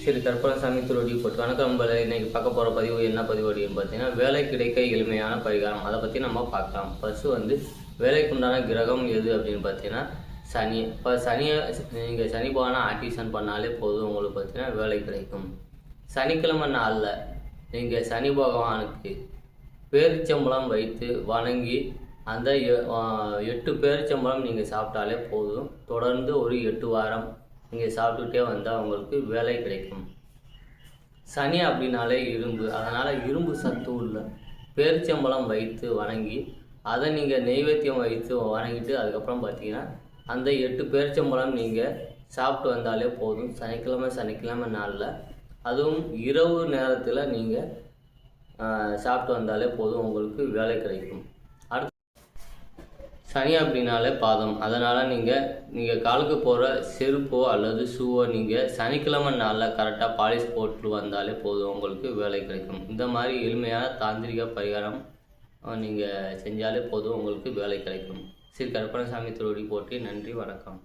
சரி, கற்பனசாமி திருவடி போட்டு வணக்கம் நண்பர்களே. இன்னைக்கு பார்க்க போகிற பதிவு என்ன பதிவு அப்படின்னு பார்த்தீங்கன்னா, வேலை கிடைக்க எளிமையான பரிகாரம். அதை பற்றி நம்ம பார்க்கலாம். ஃபஸ்ட்டு வந்து வேலைக்குண்டான கிரகம் எது அப்படின்னு பார்த்தீங்கன்னா சனி. இப்போ சனியை நீங்கள் சனி பகவானை ஆக்டிவேஷன் பண்ணாலே போதும், உங்களுக்கு பார்த்தீங்கன்னா வேலை கிடைக்கும். சனிக்கிழமை நாளில் நீங்கள் சனி பகவானுக்கு பேரிச்சம்பழம் வைத்து வணங்கி அந்த 8 பேரிச்சம்பழம் நீங்கள் சாப்பிட்டாலே போதும். தொடர்ந்து ஒரு 8 வாரம் நீங்கள் சாப்பிட்டுட்டே வந்தால் உங்களுக்கு வேலை கிடைக்கும். சனி அப்படின்னாலே இரும்பு, அதனால் இரும்பு சத்து உள்ள பேரிச்சம்பழம் வைத்து வணங்கி அதை நீங்கள் நெய்வேத்தியம் வைத்து வணங்கிட்டு அதுக்கப்புறம் பார்த்தீங்கன்னா அந்த 8 பேரிச்சம்பழம் நீங்கள் சாப்பிட்டு வந்தாலே போதும். சனிக்கிழமை நாளில் அதுவும் இரவு நேரத்தில் நீங்கள் சாப்பிட்டு வந்தாலே போதும், உங்களுக்கு வேலை கிடைக்கும். சனி அப்படின்னாலே பாதம், அதனால் நீங்கள் காலுக்கு போகிற செருப்போ அல்லது ஷூவோ நீங்கள் சனிக்கிழமை நாளில் கரெக்டாக பாலிஷ் போட்டு வந்தாலே போதும், உங்களுக்கு வேலை கிடைக்கும். இந்த மாதிரி எளிமையான தாந்திரிக பரிகாரம் நீங்கள் செஞ்சாலே போதும், உங்களுக்கு வேலை கிடைக்கும். ஸ்ரீ கற்பனசாமி திருவடி போற்றி. நன்றி, வணக்கம்.